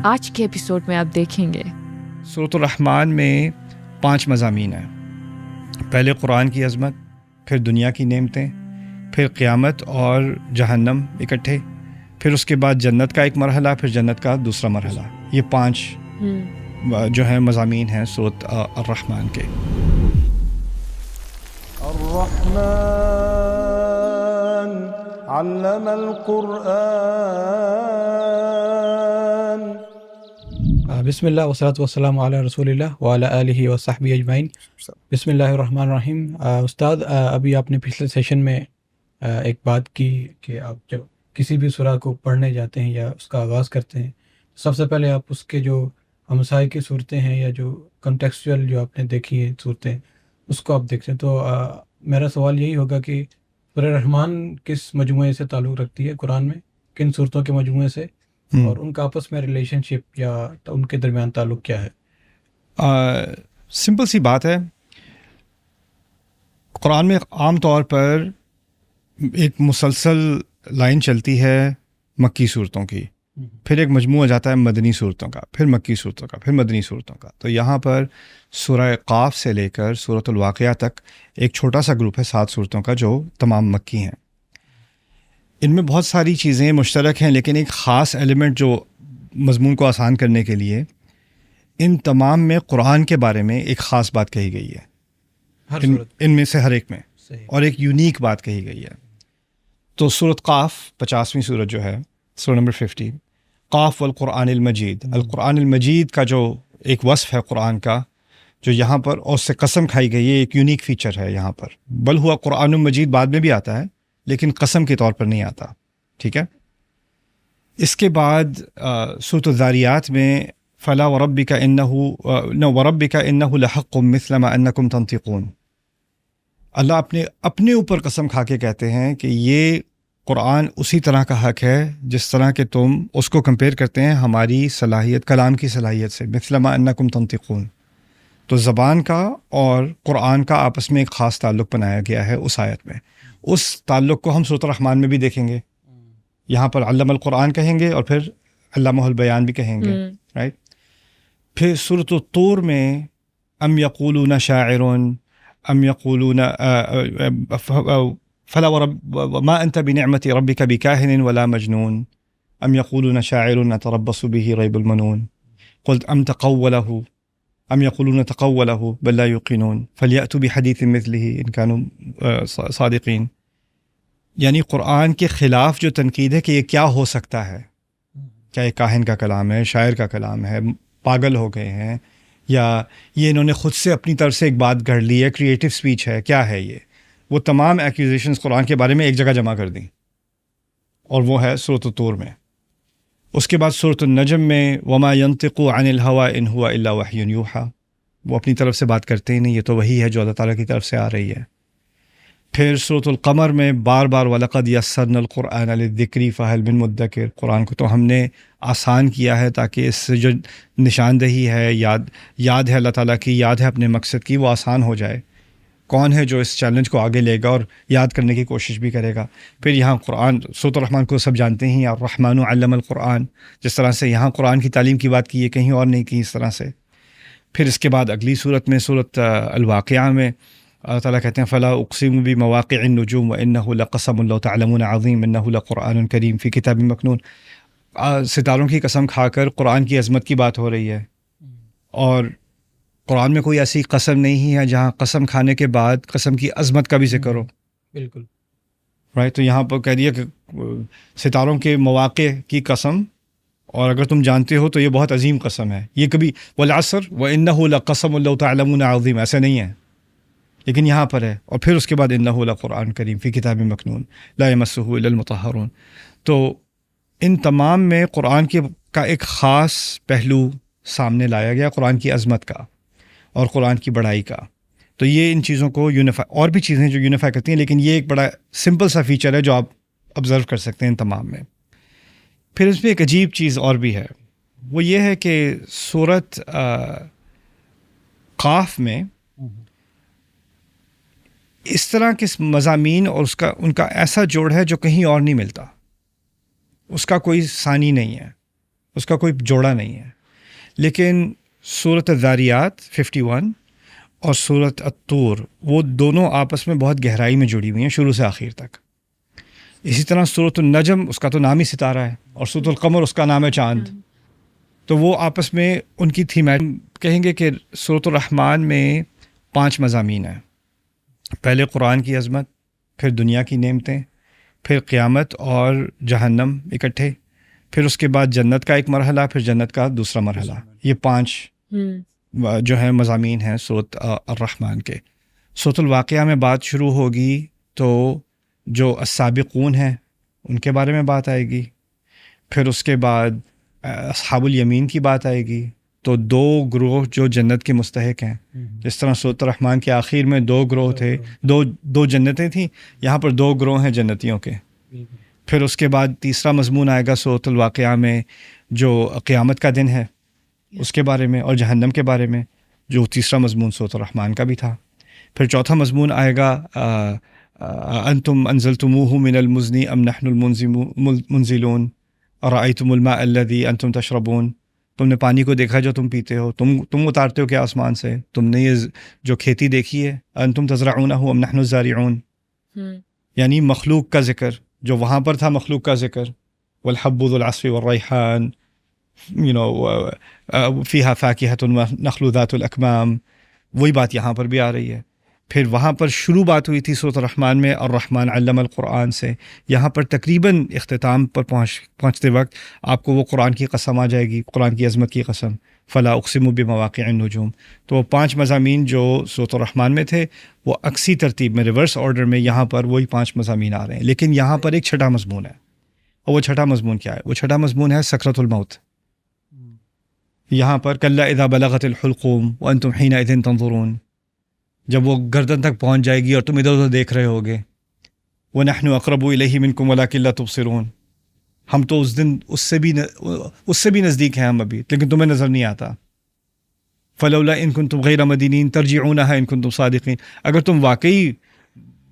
آج کے ایپیسوڈ میں آپ دیکھیں گے سورۃ الرحمن میں 5 مضامین ہیں. پہلے قرآن کی عظمت، پھر دنیا کی نعمتیں، پھر قیامت اور جہنم اکٹھے، پھر اس کے بعد جنت کا ایک مرحلہ، پھر جنت کا دوسرا مرحلہ. یہ 5 جو ہیں مضامین ہیں سورۃ الرحمن کے. الرحمن علم القرآن. بسم اللہ والصلاۃ والسلام علی رسول اللہ وعلی آلہ وصحبہ اجمعین. بسم اللہ الرحمن الرحیم. استاد، ابھی آپ نے پچھلے سیشن میں ایک بات کی کہ آپ جب کسی بھی سورہ کو پڑھنے جاتے ہیں یا اس کا آغاز کرتے ہیں، سب سے پہلے آپ اس کے جو ہمسائے کی صورتیں ہیں یا جو کنٹیکسچوئل جو آپ نے دیکھی ہیں صورتیں، اس کو آپ دیکھتے ہیں. تو میرا سوال یہی ہوگا کہ سورہ رحمان کس مجموعے سے تعلق رکھتی ہے قرآن میں، کن صورتوں کے مجموعے سے، اور ان کا آپس میں ریلیشن شپ یا ان کے درمیان تعلق کیا ہے؟ سمپل سی بات ہے. قرآن میں عام طور پر ایک مسلسل لائن چلتی ہے مکی صورتوں کی، پھر ایک مجموعہ جاتا ہے مدنی صورتوں کا، پھر مکی صورتوں کا، پھر مدنی صورتوں کا. تو یہاں پر سورہ قاف سے لے کر سورۃ الواقعہ تک ایک چھوٹا سا گروپ ہے 7 صورتوں کا جو تمام مکی ہیں. ان میں بہت ساری چیزیں مشترک ہیں، لیکن ایک خاص ایلیمنٹ جو مضمون کو آسان کرنے کے لیے ان تمام میں قرآن کے بارے میں ایک خاص بات کہی گئی ہے. ان میں سے ہر ایک میں اور ایک یونیک بات کہی گئی ہے. تو سورۃ قاف 50ویں سورت جو ہے، سورہ نمبر 50، قاف والقرآن المجید. القرآن المجید کا جو ایک وصف ہے قرآن کا، جو یہاں پر اور اس سے قسم کھائی گئی ہے، ایک یونیک فیچر ہے یہاں پر. بل ہوا قرآن المجید بعد میں بھی آتا ہے لیکن قسم کے طور پر نہیں آتا. ٹھیک ہے. اس کے بعد سورۃ الذاریات میں فلا وربک انہ لحق مثل ما انکم تنطقون. اللہ اپنے اوپر قسم کھا کے کہتے ہیں کہ یہ قرآن اسی طرح کا حق ہے جس طرح کہ تم اس کو کمپیئر کرتے ہیں ہماری صلاحیت، کلام کی صلاحیت سے. مثل ما انکم تنطقون. تو زبان کا اور قرآن کا آپس میں ایک خاص تعلق بنایا گیا ہے اس آیت میں. اس تعلق کو ہم سورۃ الرحمن میں بھی دیکھیں گے. یہاں پر علم القرآن کہیں گے اور پھر علمہ البیان بھی کہیں گے، رائٹ. پھر سورۃ الطور میں ام یقولون شاعر ام یقولون فلا ما انت بنعمت ربک بکاہن ولا مجنون ام یقولون شاعر نتربص به ریب المنون قل ام تقولہ ام یقولون تقولہ بل لا یوقنون فلیأتوا بحدیث مثلہ ان کانوا صادقین. یعنی قرآن کے خلاف جو تنقید ہے کہ یہ کیا ہو سکتا ہے، کیا یہ کاہن کا کلام ہے، شاعر کا کلام ہے، پاگل ہو گئے ہیں، یا یہ انہوں نے خود سے اپنی طرف سے ایک بات گھڑ لی ہے، کریٹو سپیچ ہے، کیا ہے یہ. وہ تمام ایکوزیشنز قرآن کے بارے میں ایک جگہ جمع کر دیں، اور وہ ہے سورۃ الطور میں. اس کے بعد سورۃ النجم میں وما ينطق عن الهوى ان هو الا وحی یوحى. وہ اپنی طرف سے بات کرتے ہی نہیں، یہ تو وہی ہے جو اللہ تعالیٰ کی طرف سے آ رہی ہے. پھر سورۃ القمر میں بار بار وَلَقَدْ يَسَّرْنَا الْقُرْآنَ لِلذِّكْرِ فَهَلْ مِن مُدَّكِرٍ. قرآن کو تو ہم نے آسان کیا ہے تاکہ اس سے جو نشاندہی ہے، یاد ہے اللہ تعالیٰ کی، یاد ہے اپنے مقصد کی، وہ آسان ہو جائے. کون ہے جو اس چیلنج کو آگے لے گا اور یاد کرنے کی کوشش بھی کرے گا. پھر یہاں قرآن، سورۃ الرحمن کو سب جانتے ہیں، الرحمن علم القرآن. جس طرح سے یہاں قرآن کی تعلیم کی بات کی ہے، کہیں اور نہیں کی اس طرح سے. پھر اس کے بعد اگلی صورت میں سورۃ الواقعہ میں اللہ تعالیٰ کہتے ہیں فلا اقسم بمواقع النجوم وانہ لقسم لو تعلمون عظیم انہ لقرآن کریم فی کتاب مکنون. ستاروں کی قسم کھا کر قرآن کی عظمت کی بات ہو رہی ہے، اور قرآن میں کوئی ایسی قسم نہیں ہے جہاں قسم کھانے کے بعد قسم کی عظمت کا بھی ذکر ہو. بالکل رائٹ. تو یہاں پر کہہ دیا کہ ستاروں کے مواقع کی قسم، اور اگر تم جانتے ہو تو یہ بہت عظیم قسم ہے. یہ کبھی والعصر وانہ لقسم لو تعلمون عظیم ایسا نہیں ہے، لیکن یہاں پر ہے. اور پھر اس کے بعد انہ لقرآن کریم فی کتاب مکنون لا یمسہ الا المطہرون. تو ان تمام میں قرآن کا ایک خاص پہلو سامنے لایا گیا، قرآن کی عظمت کا اور قرآن کی بڑائی کا. تو یہ ان چیزوں کو یونیفائی، اور بھی چیزیں جو یونیفائی کرتی ہیں، لیکن یہ ایک بڑا سمپل سا فیچر ہے جو آپ آبزرو کر سکتے ہیں ان تمام میں. پھر اس میں ایک عجیب چیز اور بھی ہے، وہ یہ ہے کہ سورۃ قاف میں اس طرح کے مضامین اور ان کا ایسا جوڑ ہے جو کہیں اور نہیں ملتا. اس کا کوئی ثانی نہیں ہے، اس کا کوئی جوڑا نہیں ہے. لیکن سورۃ الذاریات 51 اور سورۃ الطور وہ دونوں آپس میں بہت گہرائی میں جڑی ہوئی ہیں شروع سے آخر تک. اسی طرح سورۃ النجم اس کا تو نام ہی ستارہ ہے اور سورۃ القمر اس کا نام ہے چاند. تو وہ آپس میں ان کی تھیمیٹک کہیں گے کہ سورۃ الرحمن میں 5 مضامین ہیں. پہلے قرآن کی عظمت، پھر دنیا کی نعمتیں، پھر قیامت اور جہنم اکٹھے، پھر اس کے بعد جنت کا ایک مرحلہ، پھر جنت کا دوسرا مرحلہ. یہ 5 جو ہیں مضامین ہیں سورۃ الرحمن کے. سورۃ الواقعہ میں بات شروع ہوگی تو جو السابقون ہیں ان کے بارے میں بات آئے گی. پھر اس کے بعد اصحاب الیمین کی بات آئے گی. تو 2 گروہ جو جنت کے مستحق ہیں، جس طرح سورۃ الرحمن کے آخر میں 2 گروہ تھے، دو جنتیں تھیں، یہاں پر 2 گروہ ہیں جنتیوں کے. پھر اس کے بعد تیسرا مضمون آئے گا سورۃ الواقعہ میں جو قیامت کا دن ہے اس کے بارے میں اور جہنم کے بارے میں، جو تیسرا مضمون سورۃ الرحمن کا بھی تھا. پھر چوتھا مضمون آئے گا انتم انزلتموہ من المزن ام نحن المنزلون ارأیتم الماء الذی انتم تشربون. تم نے پانی کو دیکھا جو تم پیتے ہو، تم اتارتے ہو کیا آسمان سے؟ تم نے یہ جو کھیتی دیکھی ہے، انتم تزرعونہ ام نحن الزارعون. یعنی مخلوق کا ذکر جو وہاں پر تھا، مخلوق کا ذکر، والحب ذو العصف والریحان فیہا فاکہۃ والنخل ذات الاکمام، وہی بات یہاں پر بھی آ رہی ہے. پھر وہاں پر شروع بات ہوئی تھی سورۃ الرحمن میں الرحمن علم القرآن سے. یہاں پر تقریباً اختتام پر پہنچتے وقت آپ کو وہ قرآن کی قسم آ جائے گی، قرآن کی عظمت کی قسم، فلا اقسم بمواقع النجوم. تو وہ 5 مضامین جو سورۃ الرحمن میں تھے وہ عکسی ترتیب میں، ریورس آرڈر میں یہاں پر وہی 5 مضامین آ رہے ہیں. لیکن یہاں پر ایک چھٹا مضمون ہے، اور وہ چھٹا مضمون کیا ہے؟ وہ چھٹا مضمون ہے سکرۃ الموت. یہاں پر کلا اذا بلغت الحلقوم وانتم حینئذ تنظرون، جب وہ گردن تک پہنچ جائے گی اور تم ادھر ادھر دیکھ رہے ہوگے. وَنَحْنُ أَقْرَبُ إِلَيْهِ مِنْكُمْ وَلَكِنْ لَا تُبْصِرُونَ، ہم تو اس دن اس سے بھی نزدیک ہیں ہم ابھی، لیکن تمہیں نظر نہیں آتا. فَلَوْلَا إِن كُنْتُمْ غَيْرَ مَدِينِينَ تَرْجِعُونَهَا إِن كُنْتُمْ صَادِقِينَ، اگر تم واقعی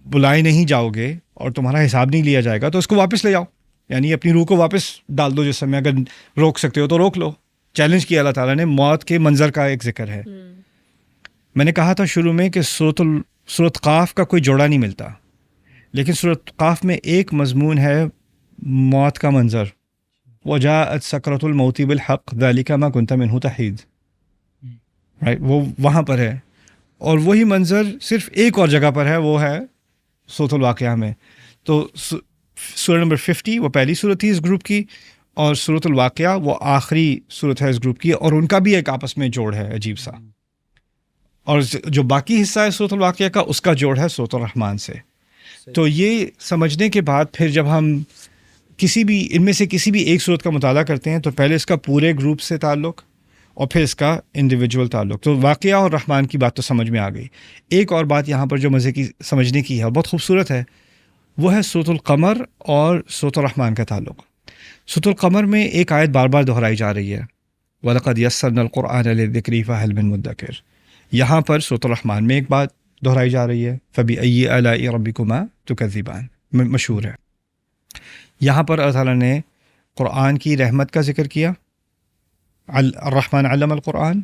بلائے نہیں جاؤ گے اور تمہارا حساب نہیں لیا جائے گا تو اس کو واپس لے جاؤ، یعنی اپنی روح کو واپس ڈال دو جسم میں. اگر روک سکتے ہو تو روک لو. چیلنج کیا اللہ تعالیٰ نے. موت کے منظر کا ایک ذکر ہے. میں نے کہا تھا شروع میں کہ سورۃ قاف کا کوئی جوڑا نہیں ملتا، لیکن سورۃ قاف میں ایک مضمون ہے موت کا منظر. وجاءت سکرۃ الموت بالحق ذلک ما کنت منہ تحید، وہ وہاں پر ہے. اور وہی منظر صرف ایک اور جگہ پر ہے، وہ ہے سورۃ الواقعہ میں. تو سورہ نمبر 50 وہ پہلی صورت تھی اس گروپ کی، اور سورۃ الواقعہ وہ آخری صورت ہے اس گروپ کی، اور ان کا بھی ایک آپس میں جوڑ ہے عجیب سا. اور جو باقی حصہ ہے سورۃ الواقعہ کا، اس کا جوڑ ہے سورۃ الرحمن سے. تو یہ سمجھنے کے بعد پھر جب ہم ان میں سے کسی بھی ایک صورت کا مطالعہ کرتے ہیں تو پہلے اس کا پورے گروپ سے تعلق اور پھر اس کا انڈیویجول تعلق. تو واقعہ اور رحمان کی بات تو سمجھ میں آ گئی. ایک اور بات یہاں پر جو مزے کی سمجھنے کی ہے اور بہت خوبصورت ہے، وہ ہے سورۃ القمر اور سورۃ الرحمن کا تعلق. سورۃ القمر میں ایک آیت بار بار دہرائی جا رہی ہے، وَلَقَدْ يَسَّرْنَا الْقُرْآنَ لِلذِّكْرِ فَهَلْ مِن مُدَّكِرٍ. یہاں پر سورۃ الرحمن میں ایک بات دہرائی جا رہی ہے، فَبِأَيِّ آلَاءِ رَبِّكُمَا تُكَذِّبَانِ، مشہور ہے. یہاں پر اللہ تعالیٰ نے قرآن کی رحمت کا ذکر کیا، الرحمن علم القرآن،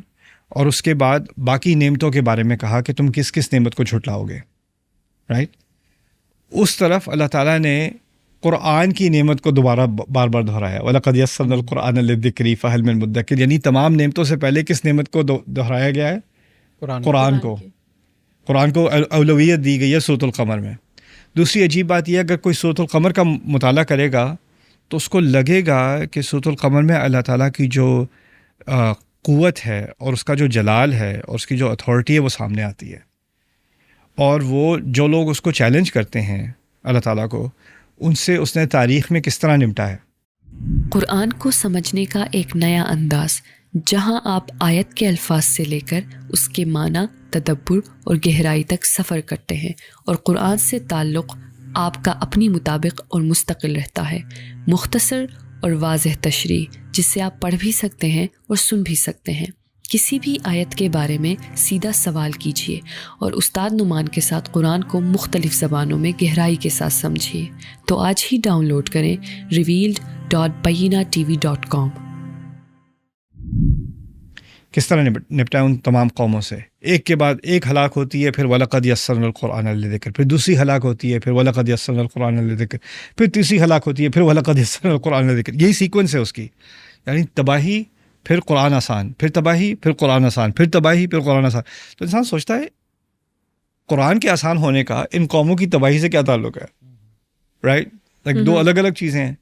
اور اس کے بعد باقی نعمتوں کے بارے میں کہا کہ تم کس کس نعمت کو جھٹلاؤ گے. رائٹ، اس طرف اللہ تعالیٰ نے قرآن کی نعمت کو دوبارہ بار بار دہرایا، وَلَقَدْ يَسَّرْنَا الْقُرْآنَ لِلذِّكْرِ فَهَلْ مِن مُدَّكِرٍ. یعنی تمام نعمتوں سے پہلے کس نعمت کو دہرایا گیا ہے؟ قرآن کو اولویت دی گئی ہے سورۃ القمر میں. دوسری عجیب بات یہ ہے، اگر کوئی سورۃ القمر کا مطالعہ کرے گا تو اس کو لگے گا کہ سورۃ القمر میں اللہ تعالیٰ کی جو قوت ہے اور اس کا جو جلال ہے اور اس کی جو اتھارٹی ہے وہ سامنے آتی ہے. اور وہ جو لوگ اس کو چیلنج کرتے ہیں اللہ تعالیٰ کو، ان سے اس نے تاریخ میں کس طرح نمٹا ہے. قرآن کو سمجھنے کا ایک نیا انداز، جہاں آپ آیت کے الفاظ سے لے کر اس کے معنی، تدبر اور گہرائی تک سفر کرتے ہیں، اور قرآن سے تعلق آپ کا اپنی مطابق اور مستقل رہتا ہے. مختصر اور واضح تشریح جسے آپ پڑھ بھی سکتے ہیں اور سن بھی سکتے ہیں. کسی بھی آیت کے بارے میں سیدھا سوال کیجیے اور استاد نعمان کے ساتھ قرآن کو مختلف زبانوں میں گہرائی کے ساتھ سمجھیے. تو آج ہی ڈاؤن لوڈ کریں revealed.bayyinatv.com. کس طرح نپٹا ہے ان تمام قوموں سے. ایک کے بعد ایک ہلاک ہوتی ہے, پھر وَلَقَدْ يَسَّرْنَا الْقُرْآنَ لِلذِّكْرِ, پھر دوسری ہلاک ہوتی ہے, پھر وَلَقَدْ يَسَّرْنَا الْقُرْآنَ لِلذِّكْرِ, پھر تیسری ہلاک ہوتی ہے, پھر وَلَقَدْ يَسَّرْنَا الْقُرْآنَ لِلذِّكْرِ. یہی سیکوینس ہے اس کی, یعنی تباہی پھر قرآن آسان, پھر تباہی پھر قرآن آسان, پھر تباہی پھر قرآن آسان. تو انسان سوچتا ہے قرآن کے آسان ہونے کا ان قوموں کی تباہی سے کیا تعلق ہے, رائٹ؟ لائک دو الگ الگ چیزیں ہیں.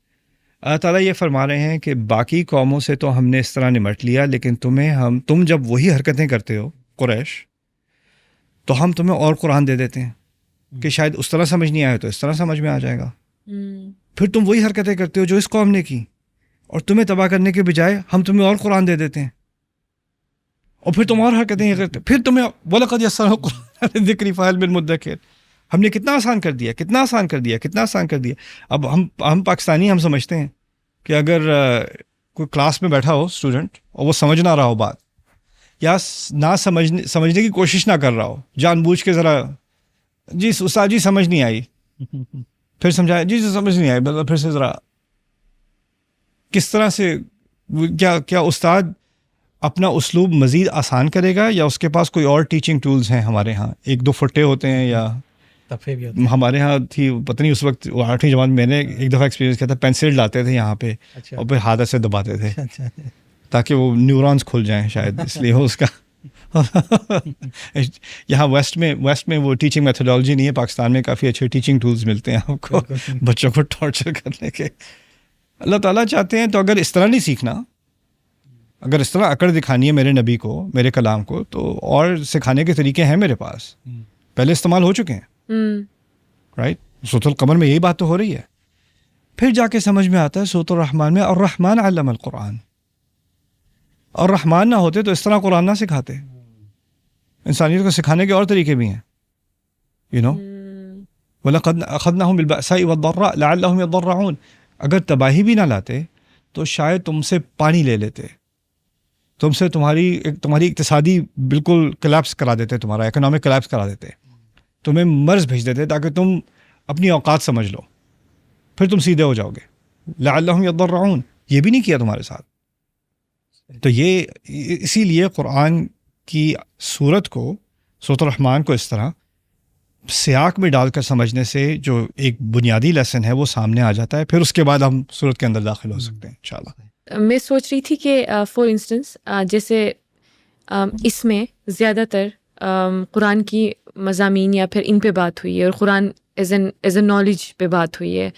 اللہ تعالیٰ یہ فرما رہے ہیں کہ باقی قوموں سے تو ہم نے اس طرح نمٹ لیا, لیکن تم جب وہی حرکتیں کرتے ہو قریش, تو ہم تمہیں اور قرآن دے دیتے ہیں کہ شاید اس طرح سمجھ نہیں آئے تو اس طرح سمجھ میں آ جائے گا. پھر تم وہی حرکتیں کرتے ہو جو اس قوم نے کی, اور تمہیں تباہ کرنے کے بجائے ہم تمہیں اور قرآن دے دیتے ہیں, اور پھر تم اور حرکتیں یہ کرتے, پھر تمہیں وَلَقَدْ يَسَّرْنَا الْقُرْآنَ لِلذِّكْرِ فَهَلْ مِن مُدَّكِرٍ. ہم نے کتنا آسان کر دیا, کتنا آسان کر دیا, کتنا آسان کر دیا. اب ہم پاکستانی ہم سمجھتے ہیں کہ اگر کوئی کلاس میں بیٹھا ہو اسٹوڈنٹ اور وہ سمجھ نہ رہا ہو بات, یا نہ سمجھنے کی کوشش نہ کر رہا ہو, جان بوجھ کے ذرا جی استاد جی سمجھ نہیں آئی, پھر سمجھایا جی سمجھ نہیں آئی, پھر سے ذرا کس طرح سے کیا استاد اپنا اسلوب مزید آسان کرے گا, یا اس کے پاس کوئی اور ٹیچنگ ٹولز ہیں؟ ہمارے ہاں ایک دو فٹے ہوتے ہیں, یا ہمارے ہاں تھی پتہ نہیں اس وقت 8ویں جماعت میں نے ایک دفعہ ایکسپیرینس کیا تھا, پینسل ڈالتے تھے یہاں پہ اور پھر ہاتھ سے دباتے تھے تاکہ وہ نیورونز کھل جائیں, شاید اس لیے ہو اس کا. یہاں ویسٹ میں وہ ٹیچنگ میتھڈالوجی نہیں ہے, پاکستان میں کافی اچھے ٹیچنگ ٹولز ملتے ہیں آپ کو بچوں کو ٹارچر کرنے کے. اللہ تعالیٰ چاہتے ہیں تو اگر اس طرح نہیں سیکھنا, اگر اس طرح اکڑ دکھانی ہے میرے نبی کو, میرے کلام کو, تو اور سکھانے کے طریقے ہیں میرے پاس, پہلے استعمال ہو چکے ہیں, رائٹ؟ سورۃ القمر میں یہی بات تو ہو رہی ہے. پھر جا کے سمجھ میں آتا ہے سورۃ الرحمن میں, الرحمن علم القرآن. اور رحمان نہ ہوتے تو اس طرح قرآن نہ سکھاتے. انسانیت کو سکھانے کے اور طریقے بھی ہیں, یو نو. وَلَقَدْ أَخَذْنَاهُمْ بِالْبَأْسَاءِ وَالضَّرَّاءِ لَعَلَّهُمْ يَضَّرَّعُونَ. اگر تباہی بھی نہ لاتے تو شاید تم سے پانی لے لیتے, تم سے تمہاری اقتصادی بالکل کلیپس کرا دیتے, تمہارا اکنامک کلیپس کرا دیتے, تمہیں مرض بھیج دیتے تاکہ تم اپنی اوقات سمجھ لو, پھر تم سیدھے ہو جاؤ گے. لعلہم یضرعون, یہ بھی نہیں کیا تمہارے ساتھ. تو یہ اسی لیے قرآن کی سورت کو, سورۃ الرحمن کو اس طرح سیاق میں ڈال کر سمجھنے سے جو ایک بنیادی لیسن ہے وہ سامنے آ جاتا ہے. پھر اس کے بعد ہم سورت کے اندر داخل ہو سکتے ہیں انشاءاللہ. میں سوچ رہی تھی کہ فار انسٹنس جیسے اس میں زیادہ تر قرآن کی مضامین یا پھر ان پہ بات ہوئی ہے, اور قرآن ایز اے نالج پہ بات ہوئی ہے,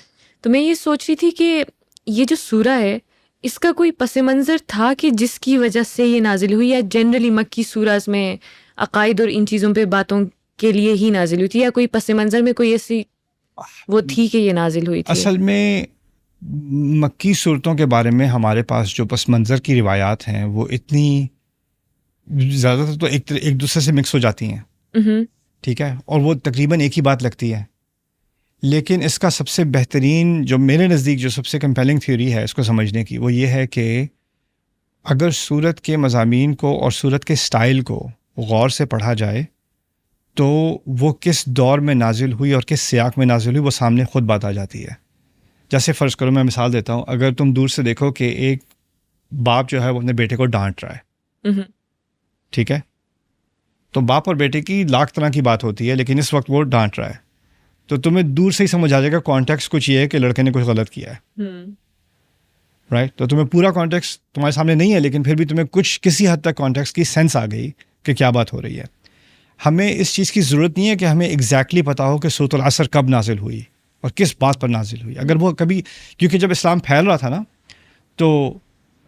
تو میں یہ سوچ رہی تھی کہ یہ جو سورہ ہے اس کا کوئی پس منظر تھا کہ جس کی وجہ سے یہ نازل ہوئی, یا جنرلی مکی سوراز میں عقائد اور ان چیزوں پہ باتوں کے لیے ہی نازل ہوئی تھی, یا کوئی پس منظر میں کوئی ایسی وہ تھی کہ یہ نازل ہوئی تھی؟ اصل میں مکی صورتوں کے بارے میں ہمارے پاس جو پس منظر کی روایات ہیں وہ اتنی زیادہ تر تو ایک دوسرے سے مکس ہو جاتی ہیں, ٹھیک ہے, اور وہ تقریباً ایک ہی بات لگتی ہے. لیکن اس کا سب سے بہترین جو میرے نزدیک جو سب سے کمپیلنگ تھیوری ہے اس کو سمجھنے کی, وہ یہ ہے کہ اگر سورت کے مضامین کو اور سورت کے سٹائل کو غور سے پڑھا جائے تو وہ کس دور میں نازل ہوئی اور کس سیاق میں نازل ہوئی وہ سامنے خود بات آ جاتی ہے. جیسے فرض کرو, میں مثال دیتا ہوں, اگر تم دور سے دیکھو کہ ایک باپ جو ہے وہ اپنے بیٹے کو ڈانٹ رہا ہے, ٹھیک ہے, تو باپ اور بیٹے کی لاکھ طرح کی بات ہوتی ہے, لیکن اس وقت وہ ڈانٹ رہا ہے, تو تمہیں دور سے ہی سمجھ آ جائے گا کانٹیکسٹ کچھ یہ ہے کہ لڑکے نے کچھ غلط کیا ہے, رائٹ؟ تو تمہیں پورا کانٹیکسٹ تمہارے سامنے نہیں ہے, لیکن پھر بھی تمہیں کچھ کسی حد تک کانٹیکسٹ کی سینس آ گئی کہ کیا بات ہو رہی ہے. ہمیں اس چیز کی ضرورت نہیں ہے کہ ہمیں ایگزیکٹلی پتہ ہو کہ سورۃ العصر کب نازل ہوئی اور کس بات پر نازل ہوئی. اگر وہ کبھی, کیونکہ جب اسلام پھیل رہا تھا نا, تو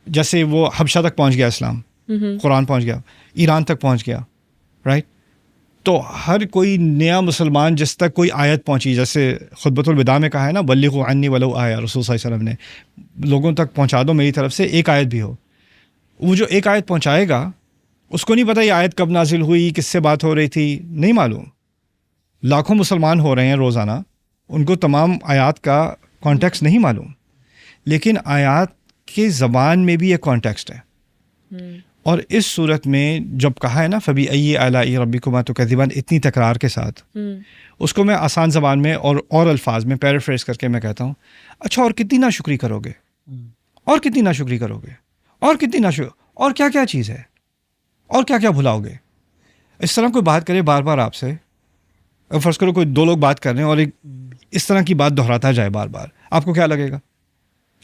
جیسے وہ حبشہ تک پہنچ گیا اسلام, قرآن پہنچ گیا, ایران تک پہنچ گیا, رائٹ؟ تو ہر کوئی نیا مسلمان جس تک کوئی آیت پہنچی, جیسے خطبۃ الوداع میں کہا ہے نا, بلغوا عنی ولو آیہ, رسول صلی اللہ علیہ وسلم نے لوگوں تک پہنچا دو میری طرف سے ایک آیت بھی ہو. وہ جو ایک آیت پہنچائے گا اس کو نہیں پتہ یہ آیت کب نازل ہوئی, کس سے بات ہو رہی تھی, نہیں معلوم. لاکھوں مسلمان ہو رہے ہیں روزانہ, ان کو تمام آیات کا کانٹیکسٹ نہیں معلوم, لیکن آیات کے زبان میں بھی ایک کانٹیکسٹ ہے. اور اس صورت میں جب کہا ہے نا فَبِأَيِّ آلَاءِ رَبِّكُمَا تُكَذِّبَانِ, اتنی تکرار کے ساتھ, اس کو میں آسان زبان میں اور الفاظ میں پیرافریز کر کے میں کہتا ہوں, اچھا اور کتنی ناشکری کرو گے, اور کتنی ناشکری کرو گے, اور کتنی اور کیا کیا چیز ہے, اور کیا کیا بھلاؤ گے؟ اس طرح کوئی بات کرے بار بار آپ سے، فرض کرو کوئی 2 لوگ بات کر رہے ہیں اور ایک اس طرح کی بات دہراتا جائے بار بار، آپ کو کیا لگے گا؟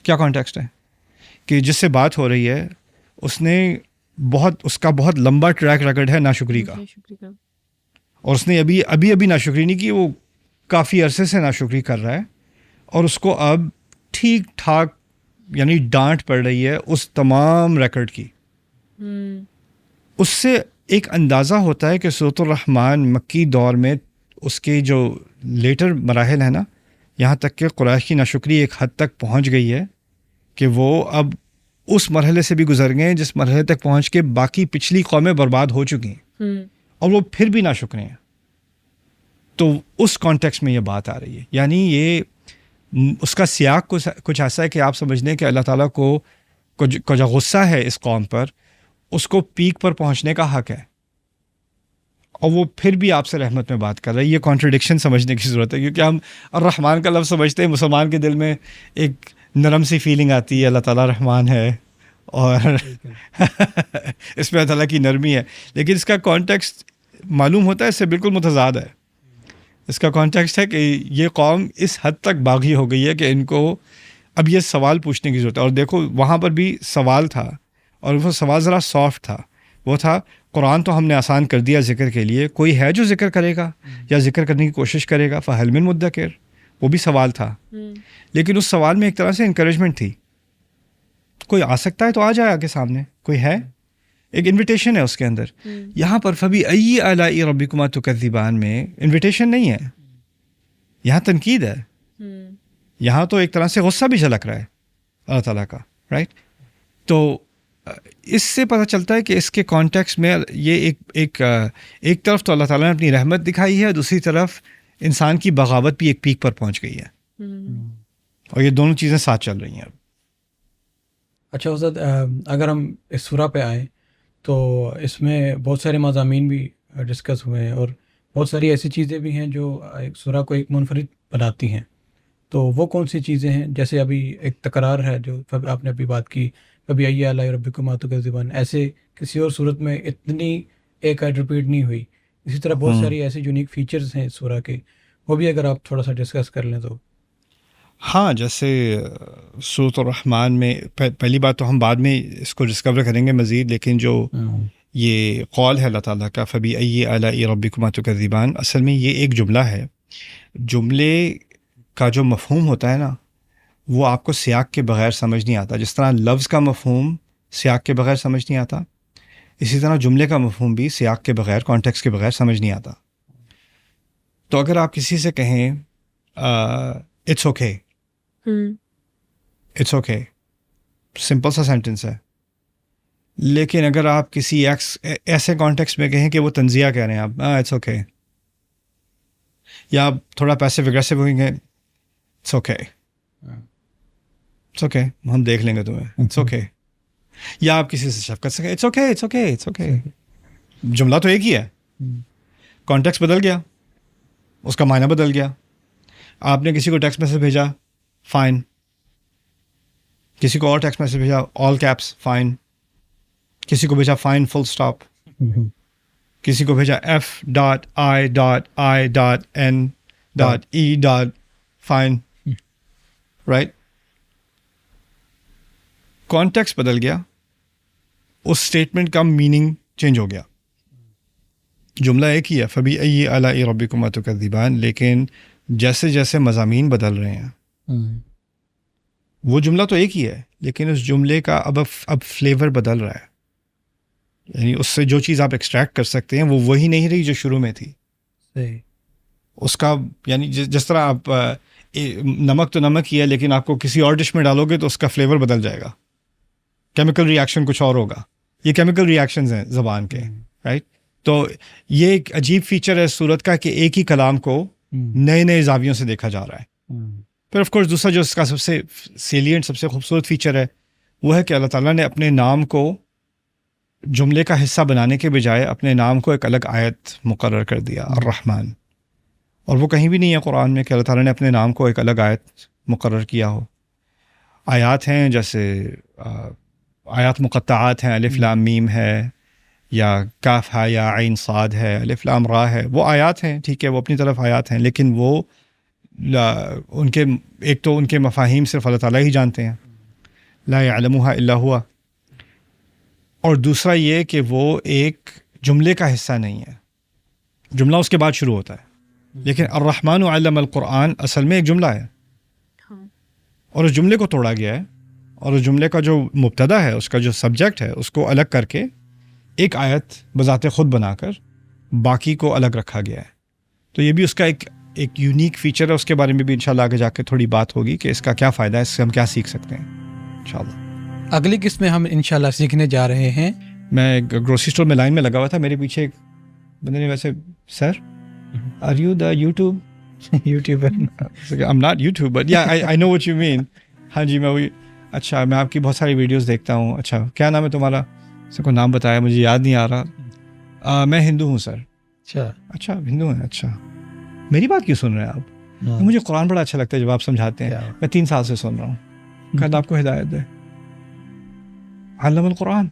کیا کانٹیکسٹ ہے کہ جس سے بات ہو رہی ہے اس کا بہت لمبا ٹریک ریکارڈ ہے ناشکری کا، اور اس نے ابھی ناشکری نہیں کی، وہ کافی عرصے سے ناشکری کر رہا ہے، اور اس کو اب ٹھیک ٹھاک یعنی ڈانٹ پڑ رہی ہے اس تمام ریکارڈ کی۔ اس سے ایک اندازہ ہوتا ہے کہ سورۃ الرحمن مکی دور میں اس کے جو لیٹر مراحل ہیں نا، یہاں تک کہ قریش کی ناشکری ایک حد تک پہنچ گئی ہے کہ وہ اب اس مرحلے سے بھی گزر گئے ہیں جس مرحلے تک پہنچ کے باقی پچھلی قومیں برباد ہو چکی ہیں، اور وہ پھر بھی ناشکر ہیں۔ تو اس کانٹیکسٹ میں یہ بات آ رہی ہے، یعنی یہ اس کا سیاق کچھ ایسا ہے کہ آپ سمجھ لیں کہ اللہ تعالیٰ کو جو غصہ ہے اس قوم پر، اس کو پیک پر پہنچنے کا حق ہے، اور وہ پھر بھی آپ سے رحمت میں بات کر رہا ہے۔ یہ کانٹرڈکشن سمجھنے کی ضرورت ہے، کیونکہ ہم الرحمن کا لفظ سمجھتے ہیں، مسلمان کے دل میں ایک نرم سی فیلنگ آتی ہے، اللہ تعالیٰ رحمان ہے اور اس میں اللہ تعالیٰ کی نرمی ہے، لیکن اس کا کانٹیکسٹ معلوم ہوتا ہے اس سے بالکل متضاد ہے۔ اس کا کانٹیکسٹ ہے کہ یہ قوم اس حد تک باغی ہو گئی ہے کہ ان کو اب یہ سوال پوچھنے کی ضرورت ہے۔ اور دیکھو وہاں پر بھی سوال تھا، اور وہ سوال ذرا سافٹ تھا، وہ تھا قرآن تو ہم نے آسان کر دیا ذکر کے لیے، کوئی ہے جو ذکر کرے گا یا ذکر کرنے کی کوشش کرے گا؟ فہل من مدکر، وہ بھی سوال تھا، لیکن اس سوال میں ایک طرح سے انکریجمنٹ تھی، کوئی آ سکتا ہے تو آ جائے آگے سامنے، کوئی ہے، ایک انویٹیشن ہے اس کے اندر۔ یہاں پر فبأي آلاء ربكما تكذبان میں انویٹیشن نہیں ہے، یہاں تنقید ہے، یہاں تو ایک طرح سے غصہ بھی جھلک رہا ہے اللہ تعالیٰ کا، رائٹ؟ تو اس سے پتہ چلتا ہے کہ اس کے کانٹیکسٹ میں یہ ایک طرف تو اللہ تعالیٰ نے اپنی رحمت دکھائی ہے، دوسری طرف انسان کی بغاوت بھی ایک پیک پر پہنچ گئی ہے، اور یہ دونوں چیزیں ساتھ چل رہی ہیں اب۔ اچھا استاد، اگر ہم اس سورہ پہ آئیں تو اس میں بہت سارے مضامین بھی ڈسکس ہوئے ہیں، اور بہت ساری ایسی چیزیں بھی ہیں جو ایک سورہ کو ایک منفرد بناتی ہیں، تو وہ کون سی چیزیں ہیں؟ جیسے ابھی ایک تکرار ہے جو آپ نے ابھی بات کی، فبأي آلاء ربكما تكذبان، ایسے کسی اور صورت میں اتنی ایک ایڈ ریپیٹ نہیں ہوئی۔ اسی طرح بہت ساری ایسی یونیک فیچرز ہیں اس سورہ کے، وہ بھی اگر آپ تھوڑا سا ڈسکس کر لیں تو۔ ہاں، جیسے سورۃ الرحمن میں پہلی بات تو ہم بعد میں اس کو ڈسکور کریں گے مزید، لیکن جو یہ قول ہے اللہ تعالیٰ کا فبأي آلاء ربكما تكذبان، اصل میں یہ ایک جملہ ہے، جملے کا جو مفہوم ہوتا ہے نا وہ آپ کو سیاق کے بغیر سمجھ نہیں آتا، جس طرح لفظ کا مفہوم سیاق کے بغیر سمجھ نہیں آتا، اسی طرح جملے کا مفہوم بھی سیاق کے بغیر، کانٹیکسٹ کے بغیر سمجھ نہیں آتا۔ تو اگر آپ کسی سے کہیں it's okay, it's okay, simple سا سینٹنس ہے، لیکن اگر آپ کسی ایسے کانٹیکسٹ میں کہیں کہ وہ تنزیہ کہہ رہے ہیں، آپ اٹس اوکے، یا آپ تھوڑا پیسیو اگریسو ہوئیں گے، اٹس اوکے، اٹس اوکے، ہم دیکھ لیں گے تمہیں، اٹس اوکے، یا آپ کسی سے شفقت سے it's okay, it's okay, it's okay, جملہ تو ایک ہی ہے، کانٹیکسٹ بدل گیا، اس کا معنی بدل گیا۔ آپ نے کسی کو ٹیکسٹ میسج بھیجا، فائن، کسی کو اور ٹیکسٹ میسج بھیجا، آل کیپس، فائن، کسی کو بھیجا فائن فل اسٹاپ، کسی کو بھیجا F.I.N.E. Fine, right? کانٹیکسٹ بدل گیا، اس اسٹیٹمنٹ کا میننگ چینج ہو گیا۔ جملہ ایک ہی ہے فبأي آلاء ربكما تكذبان، لیکن جیسے جیسے مضامین بدل رہے ہیں، وہ جملہ تو ایک ہی ہے لیکن اس جملے کا اب فلیور بدل رہا ہے، یعنی اس سے جو چیز آپ ایکسٹریکٹ کر سکتے ہیں وہ وہی نہیں رہی جو شروع میں تھی۔ صحیح۔ اس کا یعنی جس طرح آپ نمک تو نمک ہی ہے، لیکن آپ کو کسی اور ڈش میں ڈالو گے تو اس کا فلیور بدل جائے گا، کیمیکل ری ایکشن کچھ اور ہوگا۔ یہ کیمیکل ری ایکشنز ہیں زبان کے، رائٹ؟ تو یہ ایک عجیب فیچر ہے صورت کا کہ ایک ہی کلام کو نئے نئے زاویوں سے دیکھا جا رہا ہے۔ پھر آف کورس دوسرا جو اس کا سب سے سیلینٹ، سب سے خوبصورت فیچر ہے وہ ہے کہ اللہ تعالیٰ نے اپنے نام کو جملے کا حصہ بنانے کے بجائے اپنے نام کو ایک الگ آیت مقرر کر دیا، الرحمن، اور وہ کہیں بھی نہیں ہے قرآن میں کہ اللہ تعالیٰ نے اپنے نام کو ایک الگ آیت مقرر کیا ہو۔ آیات ہیں جیسے آیات مقطعات ہیں، الف لام میم ہے، یا کاف ہے یا عین صاد ہے الف لام را ہے، وہ آیات ہیں، ٹھیک ہے، وہ اپنی طرف آیات ہیں، لیکن وہ ان کے ایک تو ان کے مفاہیم صرف اللہ تعالیٰ ہی جانتے ہیں، لا یعلمها الا ہوا، اور دوسرا یہ کہ وہ ایک جملے کا حصہ نہیں ہے، جملہ اس کے بعد شروع ہوتا ہے، لیکن الرحمن علم القرآن اصل میں ایک جملہ ہے، اور اس جملے کو توڑا گیا ہے، اور اس جملے کا جو مبتدا ہے، اس کا جو سبجیکٹ ہے، اس کو الگ کر کے ایک آیت بذات خود بنا کر باقی کو الگ رکھا گیا ہے. تو یہ بھی اس کا ایک یونیک فیچر ہے، اس کے بارے میں بھی انشاءاللہ آگے جا کے تھوڑی بات ہوگی کہ اس کا کیا فائدہ ہے، اس سے ہم کیا سیکھ سکتے ہیں انشاءاللہ. اگلی قسط میں ہم انشاءاللہ سیکھنے جا رہے ہیں. میں گروسری اسٹور میں لائن میں لگا ہوا تھا، میرے پیچھے ایک بندے نے ویسے sir are you the YouTube I'm not YouTube but yeah I know what you mean. ہاں جی میں وہی، اچھا میں آپ کی بہت ساری ویڈیوز دیکھتا ہوں. اچھا کیا نام ہے تمہارا؟ سر کو نام بتایا، مجھے یاد نہیں آ رہا. میں ہندو ہوں سر. اچھا ہندو ہیں، اچھا میری بات کیوں سن رہے ہیں آپ؟ مجھے قرآن بڑا اچھا لگتا ہے جب آپ سمجھاتے ہیں، میں 3 سال سے سن رہا ہوں. کہ آپ کو ہدایت دے. علم القرآن.